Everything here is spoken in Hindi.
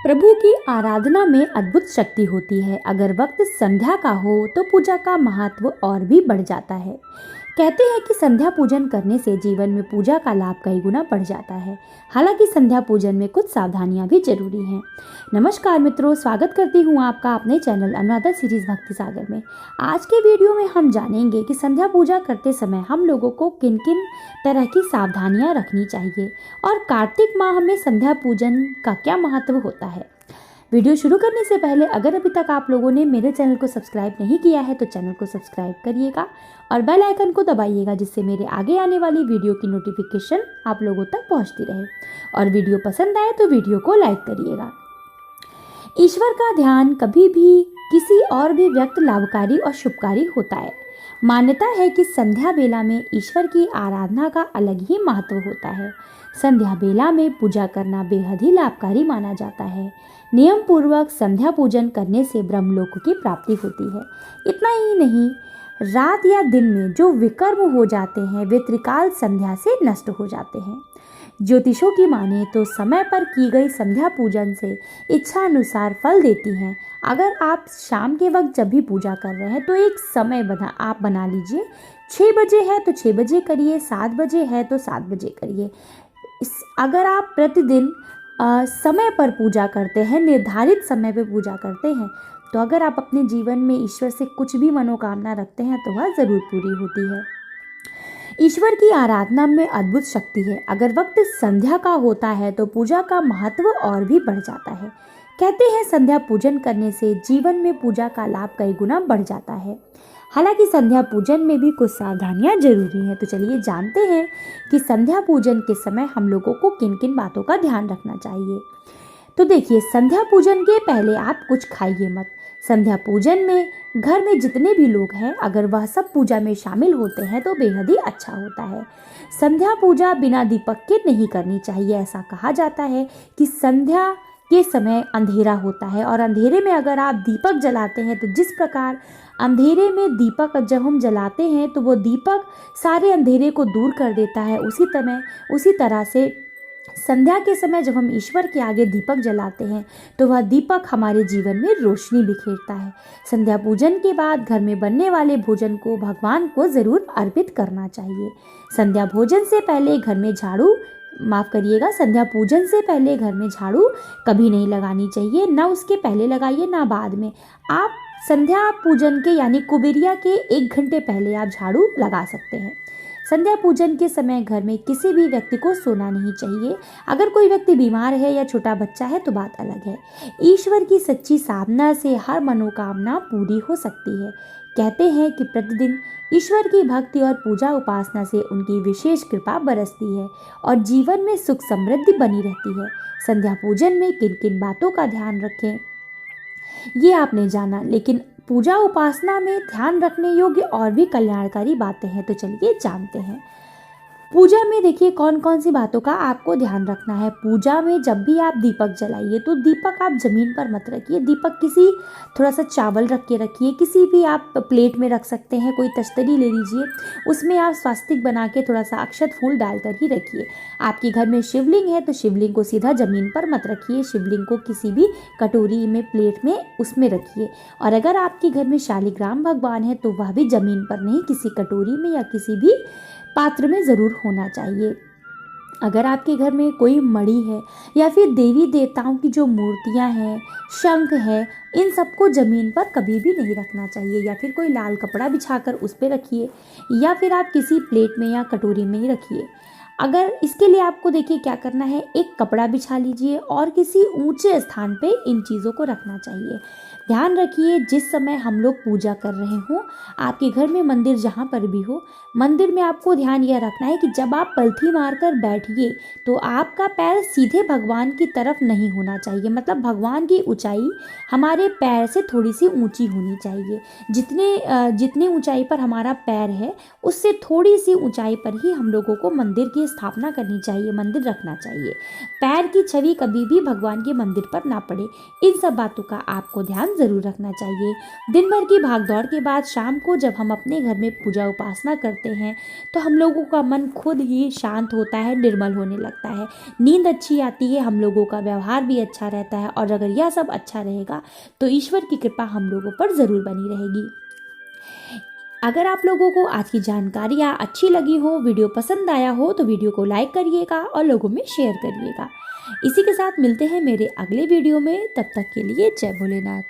प्रभु की आराधना में अद्भुत शक्ति होती है। अगर वक्त संध्या का हो तो पूजा का महत्व और भी बढ़ जाता है। कहते हैं कि संध्या पूजन करने से जीवन में पूजा का लाभ कई गुना बढ़ जाता है। हालांकि संध्या पूजन में कुछ सावधानियां भी जरूरी हैं। नमस्कार मित्रों, स्वागत करती हूं आपका अपने चैनल अनुराधा सीरीज भक्ति सागर में। आज के वीडियो में हम जानेंगे कि संध्या पूजा करते समय हम लोगों को किन किन तरह की सावधानियां रखनी चाहिए और कार्तिक माह में संध्या पूजन का क्या महत्व होता है। वीडियो शुरू करने से पहले अगर अभी तक आप लोगों ने मेरे चैनल को सब्सक्राइब नहीं किया है तो चैनल को सब्सक्राइब करिएगा और बेल आइकन को दबाइएगा, जिससे मेरे आगे आने वाली वीडियो की नोटिफिकेशन आप लोगों तक पहुंचती रहे। और वीडियो पसंद आए तो वीडियो को लाइक करिएगा। ईश्वर का ध्यान कभी भी किसी और भी व्यक्त लाभकारी और शुभकारी होता है। मान्यता है कि संध्या बेला में ईश्वर की आराधना का अलग ही महत्व होता है। संध्या बेला में पूजा करना बेहद ही लाभकारी माना जाता है। नियम पूर्वक संध्या पूजन करने से ब्रह्मलोक की प्राप्ति होती है। इतना ही नहीं, रात या दिन में जो विकर्म हो जाते हैं वे त्रिकाल संध्या से नष्ट हो जाते हैं। ज्योतिषों की माने तो समय पर की गई संध्या पूजन से इच्छा अनुसार फल देती हैं। अगर आप शाम के वक्त जब भी पूजा कर रहे हैं तो एक समय आप बना लीजिए। 6 बजे है तो 6 बजे करिए, 7 बजे है तो 7 बजे करिए। अगर आप प्रतिदिन समय पर पूजा करते हैं, निर्धारित समय पर पूजा करते हैं, तो अगर आप अपने जीवन में ईश्वर से कुछ भी मनोकामना रखते हैं तो वह ज़रूर पूरी होती है। ईश्वर की आराधना में अद्भुत शक्ति है। अगर वक्त संध्या का होता है तो पूजा का महत्व और भी बढ़ जाता है। कहते हैं संध्या पूजन करने से जीवन में पूजा का लाभ कई गुना बढ़ जाता है। हालांकि संध्या पूजन में भी कुछ सावधानियां जरूरी हैं। तो चलिए जानते हैं कि संध्या पूजन के समय हम लोगों को किन किन बातों का ध्यान रखना चाहिए। तो देखिए, संध्या पूजन के पहले आप कुछ खाइए मत। संध्या पूजन में घर में जितने भी लोग हैं, अगर वह सब पूजा में शामिल होते हैं तो बेहद ही अच्छा होता है। संध्या पूजा बिना दीपक के नहीं करनी चाहिए। ऐसा कहा जाता है कि संध्या के समय अंधेरा होता है और अंधेरे में अगर आप दीपक जलाते हैं तो जिस प्रकार अंधेरे में दीपक जब हम जलाते हैं तो वो दीपक सारे अंधेरे को दूर कर देता है, उसी तरह से संध्या के समय जब हम ईश्वर के आगे दीपक जलाते हैं तो वह दीपक हमारे जीवन में रोशनी बिखेरता है। संध्या पूजन के बाद घर में बनने वाले भोजन को भगवान को ज़रूर अर्पित करना चाहिए। संध्या पूजन से पहले घर में झाड़ू कभी नहीं लगानी चाहिए। ना उसके पहले लगाइए ना बाद में। आप संध्या पूजन के यानी कुबेरिया के 1 घंटे पहले आप झाड़ू लगा सकते हैं। संध्या पूजन के समय घर में किसी भी व्यक्ति को सोना नहीं चाहिए। अगर कोई व्यक्ति बीमार है या छोटा बच्चा है तो बात अलग है। ईश्वर की सच्ची साधना से हर मनोकामना पूरी हो सकती है। कहते हैं कि प्रतिदिन ईश्वर की भक्ति और पूजा उपासना से उनकी विशेष कृपा बरसती है और जीवन में सुख समृद्धि बनी रहती है। संध्या पूजन में किन किन बातों का ध्यान रखें ये आपने जाना, लेकिन पूजा उपासना में ध्यान रखने योग्य और भी कल्याणकारी बातें हैं। तो चलिए जानते हैं। पूजा में देखिए कौन कौन सी बातों का आपको ध्यान रखना है। पूजा में जब भी आप दीपक जलाइए तो दीपक आप जमीन पर मत रखिए। दीपक थोड़ा सा चावल रख के रखिए। किसी भी आप प्लेट में रख सकते हैं। कोई तस्तरी ले लीजिए, उसमें आप स्वास्तिक बना के थोड़ा सा अक्षत फूल डालकर ही रखिए। आपके घर में शिवलिंग है तो शिवलिंग को सीधा जमीन पर मत रखिए। शिवलिंग को किसी भी कटोरी में, प्लेट में, उसमें रखिए। और अगर आपके घर में शालिग्राम भगवान है तो वह भी जमीन पर नहीं, किसी कटोरी में या किसी भी पात्र में ज़रूर होना चाहिए। अगर आपके घर में कोई मणि है या फिर देवी देवताओं की जो मूर्तियां हैं, शंख है, इन सबको ज़मीन पर कभी भी नहीं रखना चाहिए। या फिर कोई लाल कपड़ा बिछाकर उस पर रखिए या फिर आप किसी प्लेट में या कटोरी में ही रखिए। अगर इसके लिए आपको देखिए क्या करना है, एक कपड़ा बिछा लीजिए और किसी ऊंचे स्थान पे इन चीज़ों को रखना चाहिए। ध्यान रखिए, जिस समय हम लोग पूजा कर रहे हों, आपके घर में मंदिर जहाँ पर भी हो, मंदिर में आपको ध्यान यह रखना है कि जब आप पलथी मारकर बैठिए तो आपका पैर सीधे भगवान की तरफ नहीं होना चाहिए। मतलब भगवान की ऊंचाई हमारे पैर से थोड़ी सी ऊंची होनी चाहिए। जितनी ऊंचाई पर हमारा पैर है उससे थोड़ी सी ऊंचाई पर ही हम लोगों को मंदिर की स्थापना करनी चाहिए, मंदिर रखना चाहिए। पैर की छवि कभी भी भगवान के मंदिर पर ना पड़े। इन सब बातों का आपको ध्यान जरूर रखना चाहिए। दिन भर की भागदौड़ के बाद शाम को जब हम अपने घर में पूजा उपासना करते करते हैं तो हम लोगों का मन खुद ही शांत होता है, निर्मल होने लगता है, नींद अच्छी आती है, हम लोगों का व्यवहार भी अच्छा रहता है। और अगर यह सब अच्छा रहेगा तो ईश्वर की कृपा हम लोगों पर ज़रूर बनी रहेगी। अगर आप लोगों को आज की जानकारियाँ अच्छी लगी हो, वीडियो पसंद आया हो तो वीडियो को लाइक करिएगा और लोगों में शेयर करिएगा। इसी के साथ मिलते हैं मेरे अगले वीडियो में, तब तक के लिए जय भोलेनाथ।